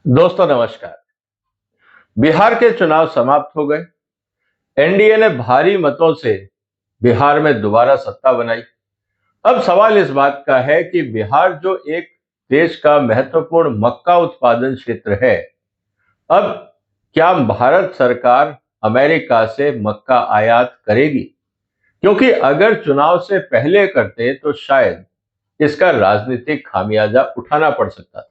दोस्तों नमस्कार। बिहार के चुनाव समाप्त हो गए। एनडीए ने भारी मतों से बिहार में दोबारा सत्ता बनाई। अब सवाल इस बात का है कि बिहार जो एक देश का महत्वपूर्ण मक्का उत्पादन क्षेत्र है, अब क्या भारत सरकार अमेरिका से मक्का आयात करेगी? क्योंकि अगर चुनाव से पहले करते तो शायद इसका राजनीतिक खामियाजा उठाना पड़ सकता था।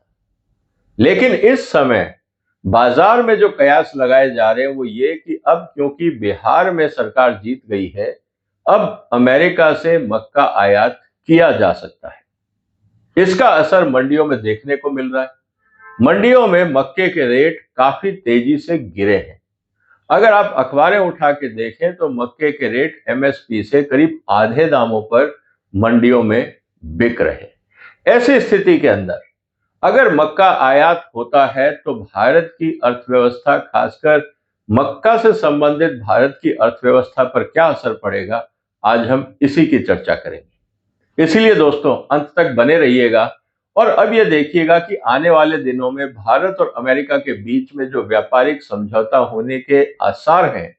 लेकिन इस समय बाजार में जो कयास लगाए जा रहे हैं वो ये कि अब क्योंकि बिहार में सरकार जीत गई है, अब अमेरिका से मक्का आयात किया जा सकता है। इसका असर मंडियों में देखने को मिल रहा है। मंडियों में मक्के के रेट काफी तेजी से गिरे हैं। अगर आप अखबारें उठा के देखें तो मक्के के रेट एमएसपी से करीब आधे दामों पर मंडियों में बिक रहे हैं। ऐसी स्थिति के अंदर अगर मक्का आयात होता है तो भारत की अर्थव्यवस्था, खासकर मक्का से संबंधित भारत की अर्थव्यवस्था पर क्या असर पड़ेगा, आज हम इसी की चर्चा करेंगे। इसीलिए दोस्तों अंत तक बने रहिएगा। और अब यह देखिएगा कि आने वाले दिनों में भारत और अमेरिका के बीच में जो व्यापारिक समझौता होने के आसार हैं,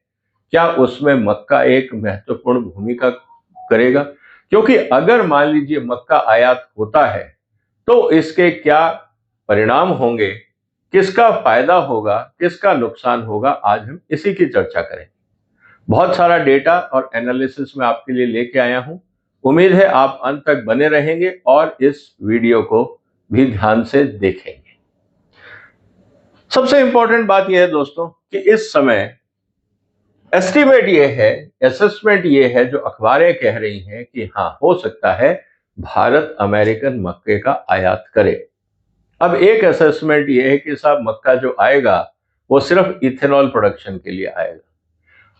क्या उसमें मक्का एक महत्वपूर्ण भूमिका करेगा? क्योंकि अगर मान लीजिए मक्का आयात होता है तो इसके क्या परिणाम होंगे, किसका फायदा होगा, किसका नुकसान होगा, आज हम इसी की चर्चा करेंगे। बहुत सारा डेटा और एनालिसिस मैं आपके लिए लेके आया हूं। उम्मीद है आप अंत तक बने रहेंगे और इस वीडियो को भी ध्यान से देखेंगे। सबसे इंपॉर्टेंट बात यह है दोस्तों कि इस समय एस्टिमेट ये है, असेसमेंट ये है, जो अखबारें कह रही हैं कि हाँ, हो सकता है भारत अमेरिकन मक्के का आयात करे। अब एक असेसमेंट ये है कि साहब मक्का जो आएगा वो सिर्फ इथेनॉल प्रोडक्शन के लिए आएगा।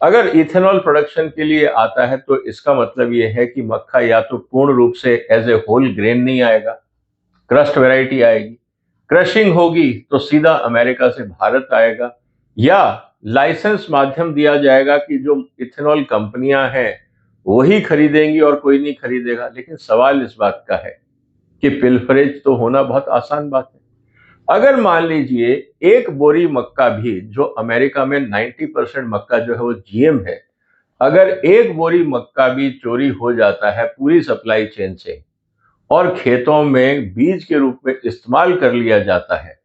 अगर इथेनॉल प्रोडक्शन के लिए आता है तो इसका मतलब ये है कि मक्का या तो पूर्ण रूप से एज ए होल ग्रेन नहीं आएगा, क्रस्ट वैरायटी आएगी, क्रशिंग होगी तो सीधा अमेरिका से भारत आएगा, या लाइसेंस माध्यम दिया जाएगा कि जो इथेनॉल कंपनियां हैं वही खरीदेंगी और कोई नहीं खरीदेगा। लेकिन सवाल इस बात का है कि पिलफरेज तो होना बहुत आसान बात है। अगर मान लीजिए एक बोरी मक्का भी, जो अमेरिका में 90% मक्का जो है वो जीएम है, अगर एक बोरी मक्का भी चोरी हो जाता है पूरी सप्लाई चेन से और खेतों में बीज के रूप में इस्तेमाल कर लिया जाता है,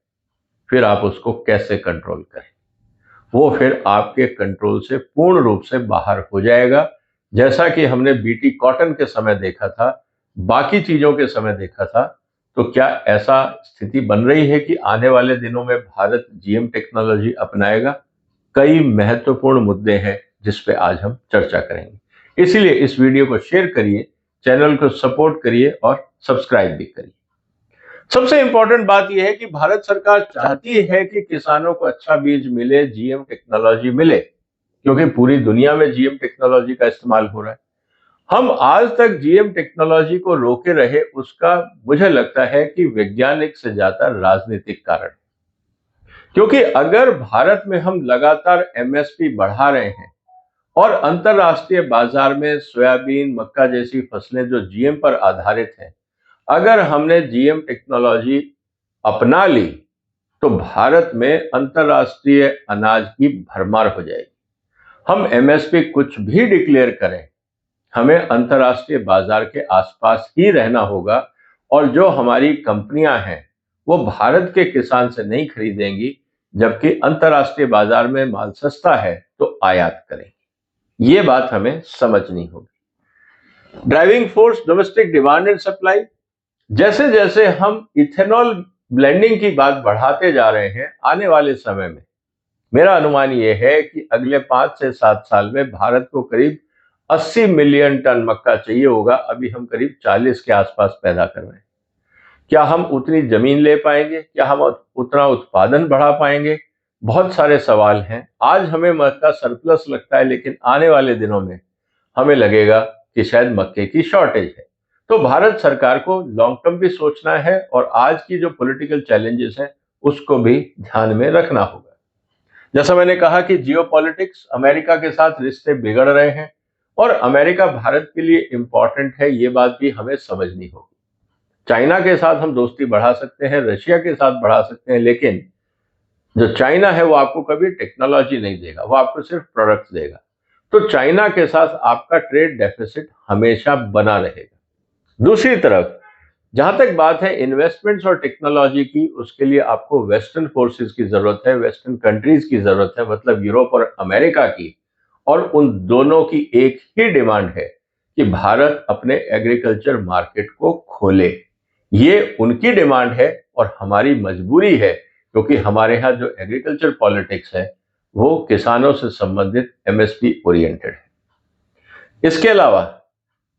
फिर आप उसको कैसे कंट्रोल करें? वो फिर आपके कंट्रोल से पूर्ण रूप से बाहर हो जाएगा, जैसा कि हमने बीटी कॉटन के समय देखा था, बाकी चीजों के समय देखा था। तो क्या ऐसा स्थिति बन रही है कि आने वाले दिनों में भारत जीएम टेक्नोलॉजी अपनाएगा? कई महत्वपूर्ण मुद्दे हैं जिस पे आज हम चर्चा करेंगे। इसीलिए इस वीडियो को शेयर करिए, चैनल को सपोर्ट करिए और सब्सक्राइब भी करिए। सबसे इंपॉर्टेंट बात यह है कि भारत सरकार चाहती है कि किसानों को अच्छा बीज मिले, जीएम टेक्नोलॉजी मिले, क्योंकि पूरी दुनिया में जीएम टेक्नोलॉजी का इस्तेमाल हो रहा है। हम आज तक जीएम टेक्नोलॉजी को रोके रहे, उसका मुझे लगता है कि वैज्ञानिक से ज्यादा राजनीतिक कारण। क्योंकि अगर भारत में हम लगातार एमएसपी बढ़ा रहे हैं और अंतरराष्ट्रीय बाजार में सोयाबीन, मक्का जैसी फसलें जो जीएम पर आधारित हैं, अगर हमने जीएम टेक्नोलॉजी अपना ली तो भारत में अंतरराष्ट्रीय अनाज की भरमार हो जाएगी। हम एमएसपी कुछ भी डिक्लेयर करें, हमें अंतरराष्ट्रीय बाजार के आसपास ही रहना होगा, और जो हमारी कंपनियां हैं वो भारत के किसान से नहीं खरीदेंगी, जबकि अंतरराष्ट्रीय बाजार में माल सस्ता है तो आयात करेंगी। ये बात हमें समझनी होगी। Driving force domestic demand and supply. जैसे जैसे हम इथेनॉल ब्लेंडिंग की बात बढ़ाते जा रहे हैं, आने वाले समय में मेरा अनुमान यह है कि अगले 5 से 7 साल में भारत को करीब 80 मिलियन टन मक्का चाहिए होगा। अभी हम करीब 40 के आसपास पैदा कर रहे हैं। क्या हम उतनी जमीन ले पाएंगे? क्या हम उतना उत्पादन बढ़ा पाएंगे? बहुत सारे सवाल हैं। आज हमें मक्का सरप्लस लगता है, लेकिन आने वाले दिनों में हमें लगेगा कि शायद मक्के की शॉर्टेज है। तो भारत सरकार को लॉन्ग टर्म भी सोचना है और आज की जो पॉलिटिकल चैलेंजेस हैं उसको भी ध्यान में रखना होगा। जैसा मैंने कहा कि जियोपॉलिटिक्स, अमेरिका के साथ रिश्ते बिगड़ रहे हैं और अमेरिका भारत के लिए इंपॉर्टेंट है, ये बात भी हमें समझनी होगी। चाइना के साथ हम दोस्ती बढ़ा सकते हैं, रशिया के साथ बढ़ा सकते हैं, लेकिन जो चाइना है वो आपको कभी टेक्नोलॉजी नहीं देगा, वो आपको सिर्फ प्रोडक्ट्स देगा। तो चाइना के साथ आपका ट्रेड डेफिसिट हमेशा बना रहेगा। दूसरी तरफ जहां तक बात है इन्वेस्टमेंट्स और टेक्नोलॉजी की, उसके लिए आपको वेस्टर्न फोर्सेस की जरूरत है, वेस्टर्न कंट्रीज की जरूरत है, मतलब यूरोप और अमेरिका की। और उन दोनों की एक ही डिमांड है कि भारत अपने एग्रीकल्चर मार्केट को खोले। ये उनकी डिमांड है और हमारी मजबूरी है, क्योंकि हमारे यहाँ जो एग्रीकल्चर पॉलिटिक्स है वो किसानों से संबंधित एमएसपी ओरिएंटेड है। इसके अलावा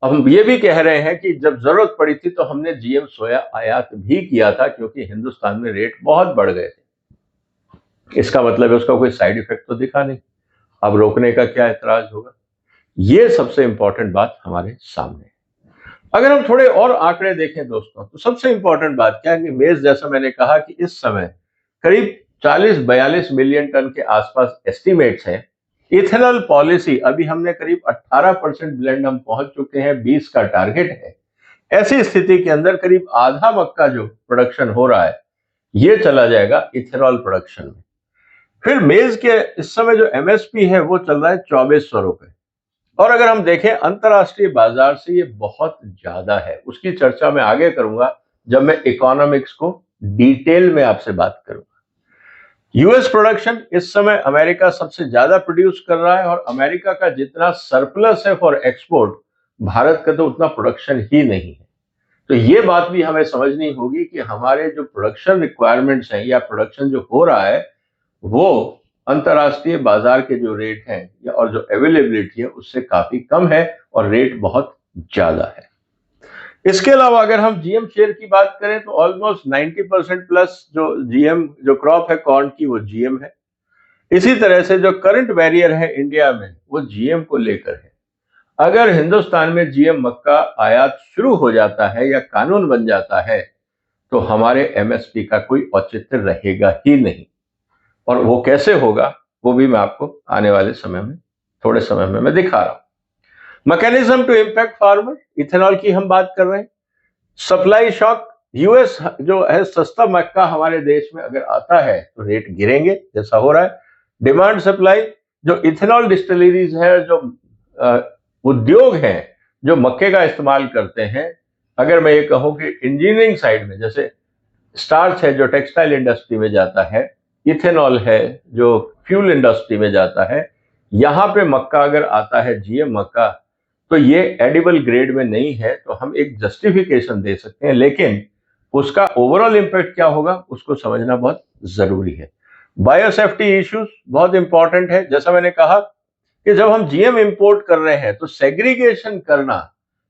अब हम ये भी कह रहे हैं कि जब जरूरत पड़ी थी तो हमने जीएम सोया आयात भी किया था, क्योंकि हिंदुस्तान में रेट बहुत बढ़ गए थे। इसका मतलब है उसका कोई साइड इफेक्ट तो दिखा नहीं, अब रोकने का क्या एतराज होगा। ये सबसे इंपॉर्टेंट बात हमारे सामने है। अगर हम थोड़े और आंकड़े देखें दोस्तों, तो सबसे इंपॉर्टेंट बात क्या है कि मेज, जैसा मैंने कहा कि इस समय करीब 40-42 मिलियन टन के आसपास एस्टिमेट्स हैं। इथेनॉल पॉलिसी अभी हमने करीब 18% ब्लेंड हम पहुंच चुके हैं, 20 का टारगेट है। ऐसी स्थिति के अंदर करीब आधा मक्का जो प्रोडक्शन हो रहा है ये चला जाएगा इथेनॉल प्रोडक्शन में। फिर मेज के इस समय जो एमएसपी है वो चल रहा है 2400 रुपए। और अगर हम देखें अंतरराष्ट्रीय बाजार से ये बहुत ज्यादा है, उसकी चर्चा मैं आगे करूंगा जब मैं इकोनॉमिक्स को डिटेल में आपसे बात करूंगा। यूएस प्रोडक्शन इस समय अमेरिका सबसे ज्यादा प्रोड्यूस कर रहा है, और अमेरिका का जितना सरप्लस है फॉर एक्सपोर्ट, भारत का तो उतना प्रोडक्शन ही नहीं है। तो ये बात भी हमें समझनी होगी कि हमारे जो प्रोडक्शन रिक्वायरमेंट्स हैं या प्रोडक्शन जो हो रहा है वो अंतरराष्ट्रीय बाजार के जो रेट हैं या और जो अवेलेबिलिटी है उससे काफी कम है, और रेट बहुत ज्यादा है। इसके अलावा अगर हम जीएम शेयर की बात करें तो ऑलमोस्ट 90% प्लस जो जीएम जो क्रॉप है कॉर्न की वो जीएम है। इसी तरह से जो करंट बैरियर है इंडिया में वो जीएम को लेकर है। अगर हिंदुस्तान में जीएम मक्का आयात शुरू हो जाता है या कानून बन जाता है तो हमारे एमएसपी का कोई औचित्य रहेगा ही नहीं। और वो कैसे होगा वो भी मैं आपको आने वाले समय में, थोड़े समय में मैं दिखा रहा हूं। Mechanism to impact farmer, ethanol की हम बात कर रहे हैं। सप्लाई शॉक, यूएस जो है सस्ता मक्का हमारे देश में अगर आता है तो रेट गिरेंगे जैसा हो रहा है। डिमांड सप्लाई, जो इथेनॉल डिस्टिलरीज है, जो उद्योग हैं जो मक्के का इस्तेमाल करते हैं, अगर मैं ये कहूं कि इंजीनियरिंग साइड में जैसे स्टार्च है जो टेक्सटाइल इंडस्ट्री में जाता है, इथेनॉल है जो फ्यूल इंडस्ट्री में जाता है, यहां पे मक्का अगर आता है जीएम मक्का तो ये एडिबल ग्रेड में नहीं है, तो हम एक जस्टिफिकेशन दे सकते हैं, लेकिन उसका ओवरऑल इंपैक्ट क्या होगा उसको समझना बहुत जरूरी है। बायोसेफ्टी इश्यूज बहुत इंपॉर्टेंट है। जैसा मैंने कहा कि जब हम जीएम इंपोर्ट कर रहे हैं तो सेग्रीगेशन करना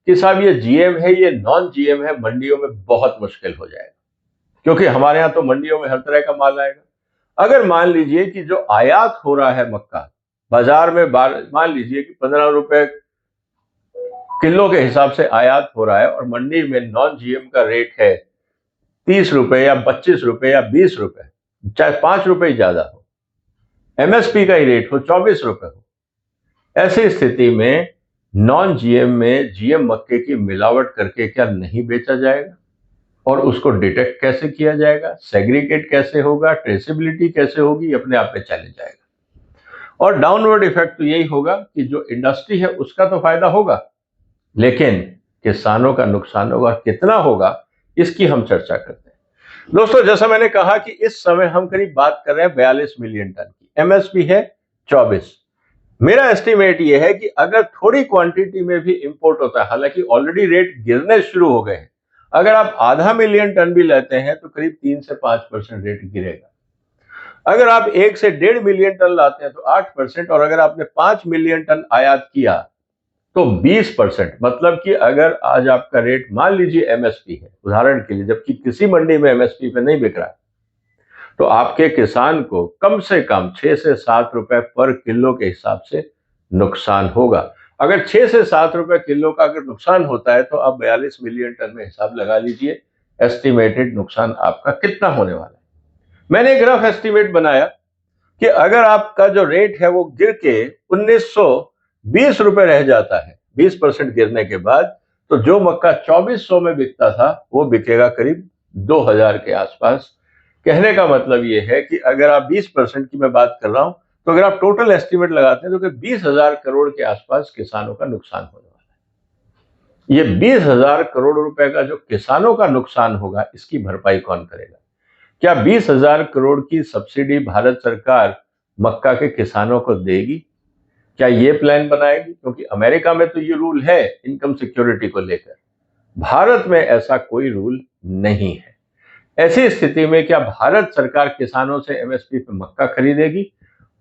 कि साहब ये जीएम है ये नॉन जीएम है मंडियों में बहुत मुश्किल हो जाएगा, क्योंकि हमारे यहां तो मंडियों में हर तरह का माल आएगा। अगर मान लीजिए कि जो आयात हो रहा है मक्का बाजार में, मान लीजिए कि 15 रुपए किलो के हिसाब से आयात हो रहा है और मंडी में नॉन जीएम का रेट है 30 रुपए या 25 रुपए या 20 रुपए, चाहे 5 रुपए ही ज्यादा हो, एमएसपी का ही रेट हो 24 रुपए हो, ऐसी स्थिति में नॉन जीएम में जीएम मक्के की मिलावट करके क्या नहीं बेचा जाएगा? और उसको डिटेक्ट कैसे किया जाएगा, सेग्रीगेट कैसे होगा, ट्रेसेबिलिटी कैसे होगी, अपने आप में चैलेंज आएगा। और डाउनवर्ड इफेक्ट तो यही होगा कि जो इंडस्ट्री है उसका तो फायदा होगा, लेकिन किसानों का नुकसान होगा, कितना होगा इसकी हम चर्चा करते हैं। दोस्तों जैसा मैंने कहा कि इस समय हम करीब बात कर रहे हैं 42 मिलियन टन की, एमएसपी है 24। मेरा एस्टिमेट यह है कि अगर थोड़ी क्वांटिटी में भी इंपोर्ट होता है, हालांकि ऑलरेडी रेट गिरने शुरू हो गए हैं, अगर आप आधा मिलियन टन भी लेते हैं तो करीब 3 से 5% रेट गिरेगा। अगर आप 1 से 1.5 मिलियन टन लाते हैं तो 8%, और अगर आपने 5 मिलियन टन आयात किया तो 20%। मतलब कि अगर आज आपका रेट मान लीजिए एमएसपी है उदाहरण के लिए, जबकि किसी मंडी में एमएसपी पे नहीं बिक रहा है, तो आपके किसान को कम से कम 6 से 7 रुपए पर किलो के हिसाब से नुकसान होगा। अगर 6 से 7 रुपए किलो का अगर नुकसान होता है तो आप 42 मिलियन टन में हिसाब लगा लीजिए एस्टिमेटेड नुकसान आपका कितना होने वाला है। मैंने एक रफ एस्टिमेट बनाया कि अगर आपका जो रेट है वो गिर के 1920 रुपए रह जाता है 20% गिरने के बाद, तो जो मक्का 2400 में बिकता था वो बिकेगा करीब 2000 के आसपास। कहने का मतलब ये है कि अगर आप 20% की मैं बात कर रहा हूं, तो अगर आप टोटल एस्टिमेट लगाते हैं तो 20,000 करोड़ के आसपास किसानों का नुकसान होने वाला है। ये 20,000 करोड़ रुपए का जो किसानों का नुकसान होगा, इसकी भरपाई कौन करेगा? क्या 20,000 करोड़ की सब्सिडी भारत सरकार मक्का के किसानों को देगी? क्या ये प्लान बनाएगी? क्योंकि अमेरिका में तो ये रूल है इनकम सिक्योरिटी को लेकर, भारत में ऐसा कोई रूल नहीं है। ऐसी स्थिति में क्या भारत सरकार किसानों से एमएसपी पे मक्का खरीदेगी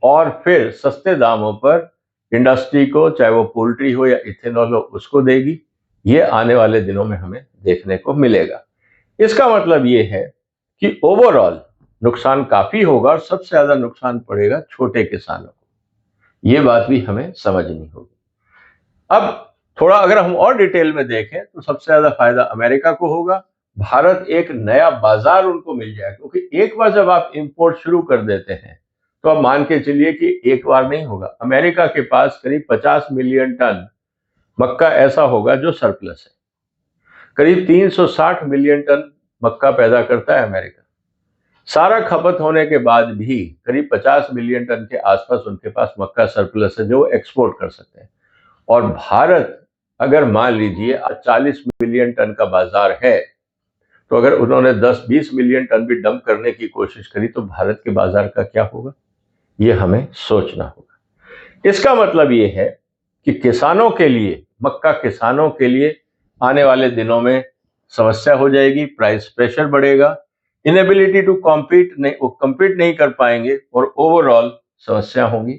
और फिर सस्ते दामों पर इंडस्ट्री को, चाहे वो पोल्ट्री हो या इथेनॉल हो, उसको देगी? ये आने वाले दिनों में हमें देखने को मिलेगा। इसका मतलब ये है कि ओवरऑल नुकसान काफी होगा और सबसे ज्यादा नुकसान पड़ेगा छोटे किसानों को। ये बात भी हमें समझनी होगी। अब थोड़ा अगर हम और डिटेल में देखें तो सबसे ज्यादा फायदा अमेरिका को होगा। भारत एक नया बाजार उनको मिल जाएगा, क्योंकि एक बार जब आप इंपोर्ट शुरू कर देते हैं तो आप मान के चलिए कि एक बार नहीं होगा। अमेरिका के पास करीब 50 मिलियन टन मक्का ऐसा होगा जो सरप्लस है। करीब 360 मिलियन टन मक्का पैदा करता है अमेरिका। सारा खपत होने के बाद भी करीब 50 मिलियन टन के आसपास उनके पास मक्का सरप्लस है जो एक्सपोर्ट कर सकते हैं। और भारत अगर मान लीजिए 40 मिलियन टन का बाजार है, तो अगर उन्होंने 10-20 मिलियन टन भी डंप करने की कोशिश करी तो भारत के बाजार का क्या होगा, ये हमें सोचना होगा। इसका मतलब ये है कि किसानों के लिए, मक्का किसानों के लिए आने वाले दिनों में समस्या हो जाएगी, प्राइस प्रेशर बढ़ेगा, इनेबिलिटी टू कॉम्पीट नहीं, वो कम्पीट नहीं कर पाएंगे और ओवरऑल समस्या होगी।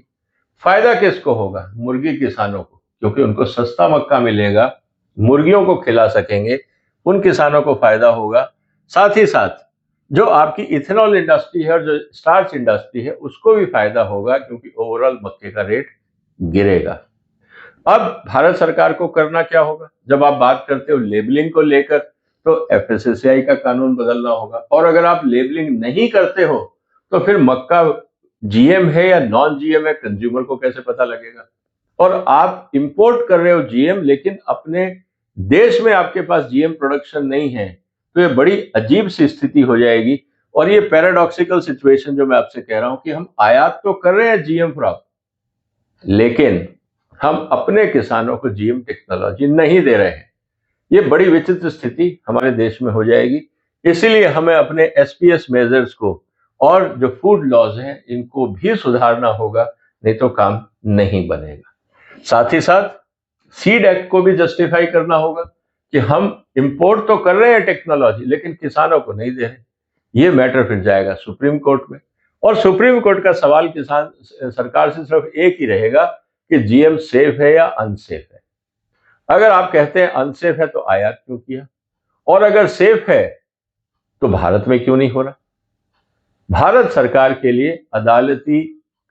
फायदा किसको होगा? मुर्गी किसानों को, क्योंकि उनको सस्ता मक्का मिलेगा, मुर्गियों को खिला सकेंगे, उन किसानों को फायदा होगा। साथ ही साथ जो आपकी इथेनॉल इंडस्ट्री है और जो स्टार्च इंडस्ट्री है उसको भी फायदा होगा, क्योंकि ओवरऑल मक्के का रेट गिरेगा। अब भारत सरकार को करना क्या होगा? जब आप बात करते हो लेबलिंग को लेकर, तो एफएसएसएआई का कानून बदलना होगा। और अगर आप लेबलिंग नहीं करते हो तो फिर मक्का जीएम है या नॉन जीएम है, कंज्यूमर को कैसे पता लगेगा? और आप इंपोर्ट कर रहे हो जीएम, लेकिन अपने देश में आपके पास जीएम प्रोडक्शन नहीं है, तो ये बड़ी अजीब सी स्थिति हो जाएगी। और ये पैराडॉक्सिकल सिचुएशन जो मैं आपसे कह रहा हूं कि हम आयात तो कर रहे हैं जीएम क्रॉप, लेकिन हम अपने किसानों को जीएम टेक्नोलॉजी नहीं दे रहे हैं। ये बड़ी विचित्र स्थिति हमारे देश में हो जाएगी। इसीलिए हमें अपने एसपीएस मेजर्स को और जो फूड लॉज हैं इनको भी सुधारना होगा, नहीं तो काम नहीं बनेगा। साथ ही साथ सीड एक्ट को भी जस्टिफाई करना होगा कि हम इंपोर्ट तो कर रहे हैं टेक्नोलॉजी, लेकिन किसानों को नहीं दे रहे। ये मैटर फिर जाएगा सुप्रीम कोर्ट में, और सुप्रीम कोर्ट का सवाल किसान सरकार से सिर्फ एक ही रहेगा कि जीएम सेफ है या अनसेफ है। अगर आप कहते हैं अनसेफ है तो आयात क्यों किया, और अगर सेफ है तो भारत में क्यों नहीं हो रहा? भारत सरकार के लिए अदालती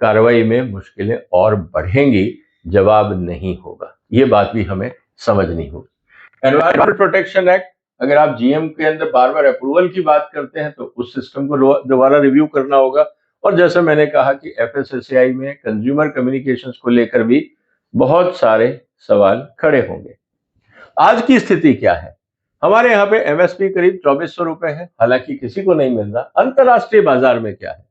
कार्रवाई में मुश्किलें और बढ़ेंगी, जवाब नहीं होगा। ये बात भी हमें समझनी होगी। एनवायरमेंटल प्रोटेक्शन एक्ट, अगर आप जीएम के अंदर बार बार अप्रूवल की बात करते हैं तो उस सिस्टम को दोबारा रिव्यू करना होगा। और जैसे मैंने कहा कि एफएसएसएआई में कंज्यूमर कम्युनिकेशंस को लेकर भी बहुत सारे सवाल खड़े होंगे। आज की स्थिति क्या है? हमारे यहाँ पे एमएसपी करीब 2400 रुपए है, हालांकि किसी को नहीं मिल रहा। अंतरराष्ट्रीय बाजार में क्या है?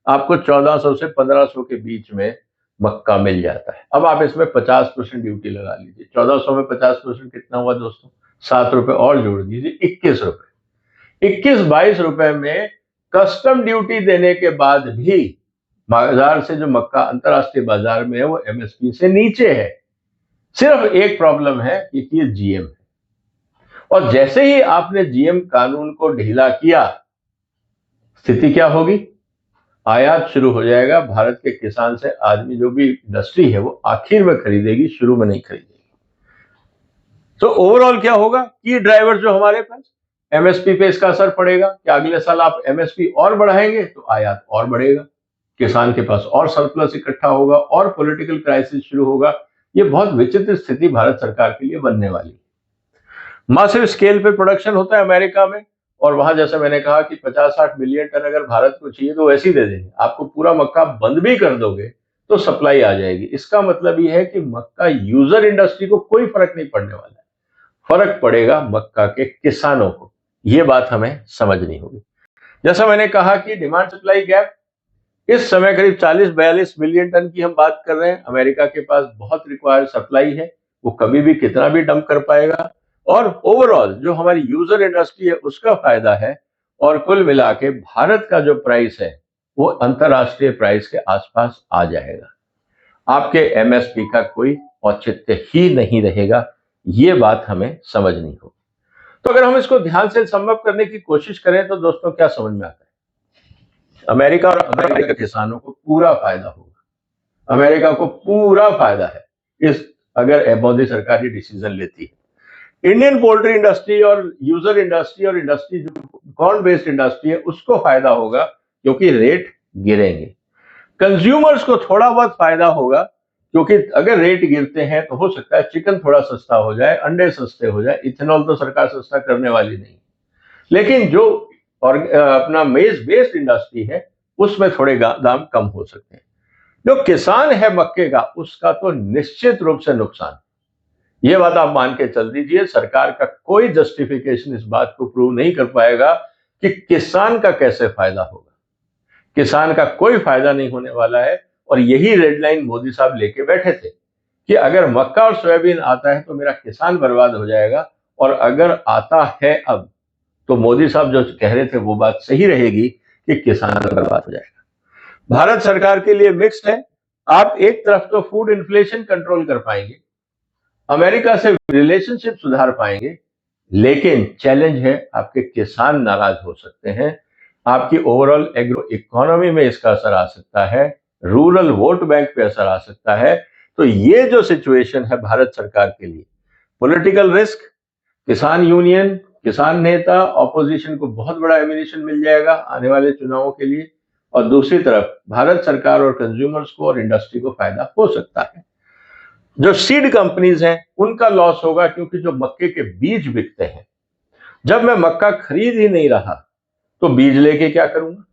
आपको 1400 से 1500 के बीच में मक्का मिल जाता है। अब आप इसमें 50% ड्यूटी लगा लीजिए। 1400 में 50% कितना हुआ दोस्तों? 7 रुपए और जोड़ दीजिए, 21 रुपए। 21-22 रुपए में कस्टम ड्यूटी देने के बाद भी बाजार से जो मक्का अंतरराष्ट्रीय बाजार में है वो एमएसपी से नीचे है। सिर्फ एक प्रॉब्लम है कि ये जीएम है, और जैसे ही आपने जीएम कानून को ढीला किया, स्थिति क्या होगी? आयात शुरू हो जाएगा। भारत के किसान से आदमी, जो भी इंडस्ट्री है, वो आखिर में खरीदेगी, शुरू में नहीं खरीदेगी। तो ओवरऑल क्या होगा? की ड्राइवर जो हमारे पास, एमएसपी पे इसका असर पड़ेगा कि अगले साल आप एमएसपी और बढ़ाएंगे तो आयात और बढ़ेगा, किसान के पास और सरप्लस इकट्ठा होगा और पॉलिटिकल क्राइसिस शुरू होगा। ये बहुत विचित्र स्थिति भारत सरकार के लिए बनने वाली है। मासिव स्केल पे प्रोडक्शन होता है अमेरिका में, और वहां जैसे मैंने कहा कि 50-60 मिलियन टन अगर भारत को चाहिए तो वैसे ही दे देंगे। आपको पूरा मक्का बंद भी कर दोगे तो सप्लाई आ जाएगी। इसका मतलब ये है कि मक्का यूजर इंडस्ट्री को कोई फर्क नहीं पड़ने वाला है, फर्क पड़ेगा मक्का के किसानों को। ये बात हमें समझनी होगी। जैसा मैंने कहा कि डिमांड सप्लाई गैप इस समय करीब 40-42 मिलियन टन की हम बात कर रहे हैं। अमेरिका के पास बहुत रिक्वायर्ड सप्लाई है, वो कभी भी कितना भी डंप कर पाएगा, और ओवरऑल जो हमारी यूजर इंडस्ट्री है उसका फायदा है। और कुल मिला के भारत का जो प्राइस है वो अंतरराष्ट्रीय प्राइस के आसपास आ जाएगा। आपके एमएसपी का कोई औचित्य ही नहीं रहेगा, ये बात हमें समझनी होगी। तो अगर हम इसको ध्यान से संभव करने की कोशिश करें तो दोस्तों क्या समझ में आता है? अमेरिका और अमेरिका के किसानों को पूरा फायदा होगा। अमेरिका को पूरा फायदा है इस अगर मोदी सरकार ये डिसीजन लेती है। इंडियन पोल्ट्री इंडस्ट्री और यूजर इंडस्ट्री और इंडस्ट्री जो कॉर्न बेस्ड इंडस्ट्री है उसको फायदा होगा क्योंकि रेट गिरेंगे। कंज्यूमर्स को थोड़ा बहुत फायदा होगा क्योंकि अगर रेट गिरते हैं तो हो सकता है चिकन थोड़ा सस्ता हो जाए, अंडे सस्ते हो जाए। इथेनॉल तो सरकार सस्ता करने वाली नहीं, लेकिन जो और अपना मेज बेस्ड इंडस्ट्री है उसमें थोड़े दाम कम हो सकते हैं। जो किसान है मक्के का उसका तो निश्चित रूप से नुकसान, ये बात आप मान के चल दीजिए। सरकार का कोई जस्टिफिकेशन इस बात को प्रूव नहीं कर पाएगा कि किसान का कैसे फायदा होगा। किसान का कोई फायदा नहीं होने वाला है, और यही रेड लाइन मोदी साहब लेके बैठे थे कि अगर मक्का और सोयाबीन आता है तो मेरा किसान बर्बाद हो जाएगा, और अगर आता है अब तो मोदी साहब जो कह रहे थे वो बात सही रहेगी कि किसान बर्बाद हो जाएगा। भारत सरकार के लिए मिक्स्ड है। आप एक तरफ तो फूड इन्फ्लेशन कंट्रोल कर पाएंगे, अमेरिका से रिलेशनशिप सुधार पाएंगे, लेकिन चैलेंज है आपके किसान नाराज हो सकते हैं, आपकी ओवरऑल एग्रो इकोनॉमी में इसका असर आ सकता है, रूरल वोट बैंक पे असर आ सकता है। तो ये जो सिचुएशन है भारत सरकार के लिए, पॉलिटिकल रिस्क, किसान यूनियन, किसान नेता, ऑपोजिशन को बहुत बड़ा एमिनेशन मिल जाएगा आने वाले चुनावों के लिए, और दूसरी तरफ भारत सरकार और कंज्यूमर्स को और इंडस्ट्री को फायदा हो सकता है। जो सीड कंपनीज हैं उनका लॉस होगा क्योंकि जो मक्के के बीज बिकते हैं, जब मैं मक्का खरीद ही नहीं रहा तो बीज लेके क्या करूंगा,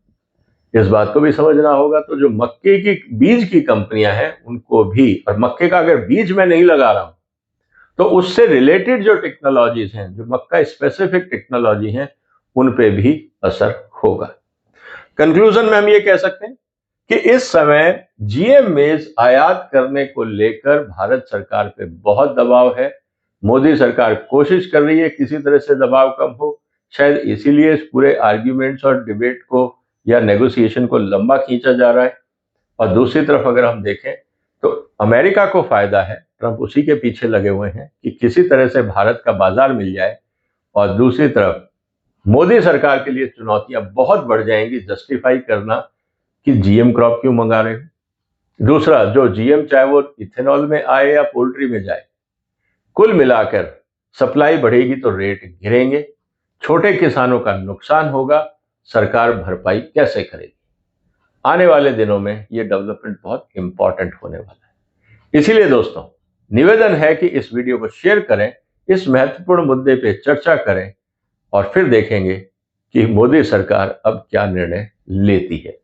इस बात को भी समझना होगा। तो जो मक्के की बीज की कंपनियां हैं उनको भी, और मक्के का अगर बीज मैं नहीं लगा रहा हूं तो उससे रिलेटेड जो टेक्नोलॉजीज हैं, जो मक्का स्पेसिफिक टेक्नोलॉजी हैं, उन पे भी असर होगा। कंक्लूजन में हम ये कह सकते हैं कि इस समय जीएम मेज आयात करने को लेकर भारत सरकार पे बहुत दबाव है। मोदी सरकार कोशिश कर रही है किसी तरह से दबाव कम हो, शायद इसीलिए इस पूरे आर्ग्यूमेंट्स और डिबेट को या नेगोशिएशन को लंबा खींचा जा रहा है। और दूसरी तरफ अगर हम देखें तो अमेरिका को फायदा है, ट्रंप उसी के पीछे लगे हुए हैं कि किसी तरह से भारत का बाजार मिल जाए, और दूसरी तरफ मोदी सरकार के लिए चुनौतियां बहुत बढ़ जाएंगी जस्टिफाई करना कि जीएम क्रॉप क्यों मंगा रहे हो। दूसरा, जो जीएम चाहे वो इथेनॉल में आए या पोल्ट्री में जाए, कुल मिलाकर सप्लाई बढ़ेगी तो रेट गिरेंगे, छोटे किसानों का नुकसान होगा, सरकार भरपाई कैसे करेगी। आने वाले दिनों में ये डेवलपमेंट बहुत इंपॉर्टेंट होने वाला है। इसीलिए दोस्तों निवेदन है कि इस वीडियो को शेयर करें, इस महत्वपूर्ण मुद्दे पे चर्चा करें, और फिर देखेंगे कि मोदी सरकार अब क्या निर्णय लेती है।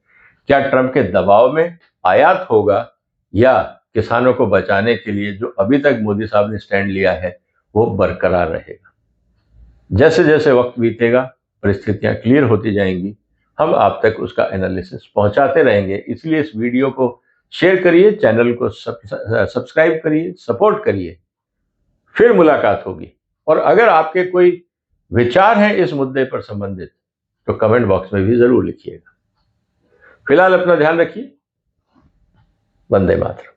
क्या ट्रंप के दबाव में आयात होगा, या किसानों को बचाने के लिए जो अभी तक मोदी साहब ने स्टैंड लिया है वो बरकरार रहेगा। जैसे जैसे वक्त बीतेगा परिस्थितियां क्लियर होती जाएंगी, हम आप तक उसका एनालिसिस पहुंचाते रहेंगे। इसलिए इस वीडियो को शेयर करिए, चैनल को सब्सक्राइब करिए, सपोर्ट करिए। फिर मुलाकात होगी, और अगर आपके कोई विचार हैं इस मुद्दे पर संबंधित तो कमेंट बॉक्स में भी जरूर लिखिएगा। फिलहाल अपना ध्यान रखिए। वंदे मातरम।